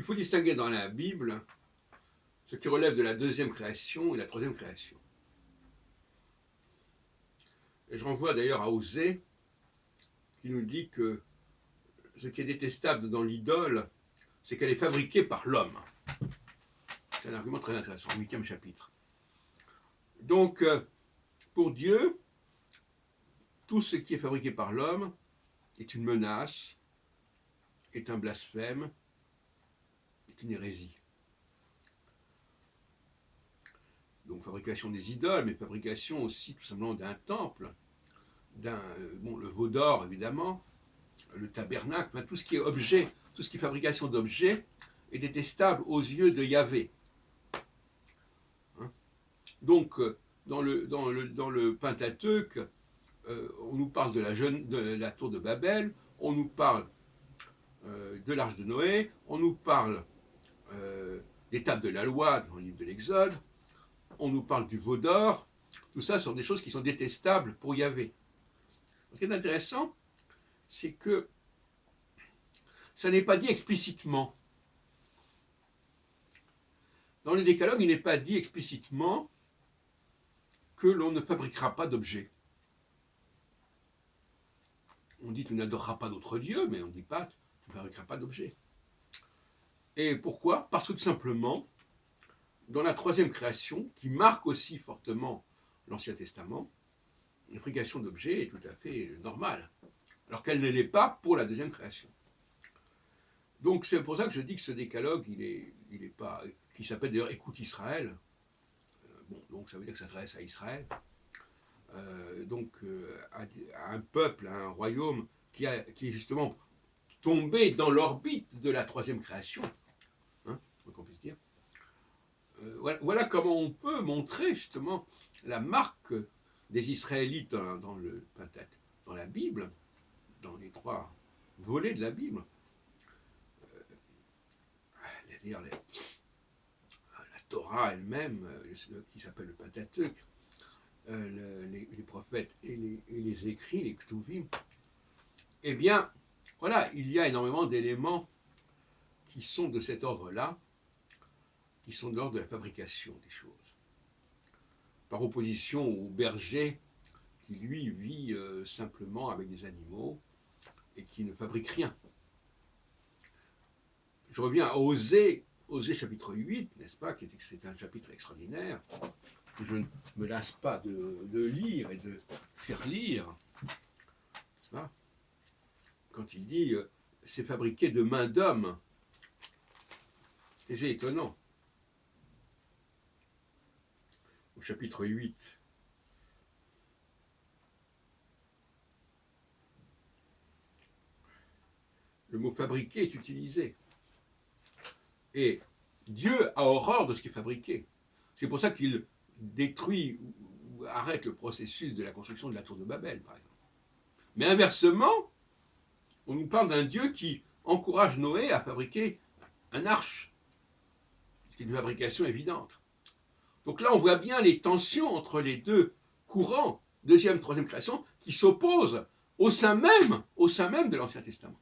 il faut distinguer dans la Bible ce qui relève de la deuxième création et la troisième création. Et je renvoie d'ailleurs à Osée, qui nous dit que ce qui est détestable dans l'idole, c'est qu'elle est fabriquée par l'homme. C'est un argument très intéressant, 8e chapitre. Donc, pour Dieu, tout ce qui est fabriqué par l'homme est une menace, est un blasphème, est une hérésie. Donc, fabrication des idoles, mais fabrication aussi tout simplement d'un temple, le veau d'or évidemment, le tabernacle, tout ce qui est objet, tout ce qui est fabrication d'objets est détestable aux yeux de Yahvé. Donc, dans le Pentateuque, on nous parle de la tour de Babel, on nous parle de l'arche de Noé, on nous parle des tables de la loi dans le livre de l'Exode, on nous parle du veau d'or. Tout ça sont des choses qui sont détestables pour Yahvé. Ce qui est intéressant, c'est que ça n'est pas dit explicitement. Dans le décalogue, il n'est pas dit explicitement que l'on ne fabriquera pas d'objets. On dit tu n'adoreras pas d'autres dieux, mais on ne dit pas tu ne fabriqueras pas d'objets. Et pourquoi? Parce que tout simplement, dans la troisième création, qui marque aussi fortement l'Ancien Testament, la fabrication d'objets est tout à fait normale, alors qu'elle ne l'est pas pour la deuxième création. Donc c'est pour ça que je dis que ce décalogue, il est pas, qui s'appelle d'ailleurs Écoute Israël, donc ça veut dire que ça s'adresse à Israël, à un peuple, à un royaume qui est justement tombé dans l'orbite de la troisième création, qu'on puisse dire. Voilà comment on peut montrer justement la marque des Israélites dans le Pentateuque, dans la Bible, dans les trois volets de la Bible. C'est-à-dire la Torah elle-même, qui s'appelle le Pentateuque, les prophètes et les écrits, les Ktuvim, eh bien, voilà, il y a énormément d'éléments qui sont de cet ordre-là, qui sont de l'ordre de la fabrication des choses. Par opposition au berger qui, lui, vit simplement avec des animaux et qui ne fabrique rien. Je reviens à Osée chapitre 8, n'est-ce pas, c'est un chapitre extraordinaire, que je ne me lasse pas de lire et de faire lire, n'est-ce pas, quand il dit c'est fabriqué de main d'homme. Et c'est étonnant. Au chapitre 8, le mot fabriqué est utilisé. Et Dieu a horreur de ce qui est fabriqué. C'est pour ça qu'il détruit ou arrête le processus de la construction de la tour de Babel, par exemple. Mais inversement, on nous parle d'un Dieu qui encourage Noé à fabriquer un arche. C'est une fabrication évidente. Donc là, on voit bien les tensions entre les deux courants, deuxième, troisième création, qui s'opposent au sein même de l'Ancien Testament.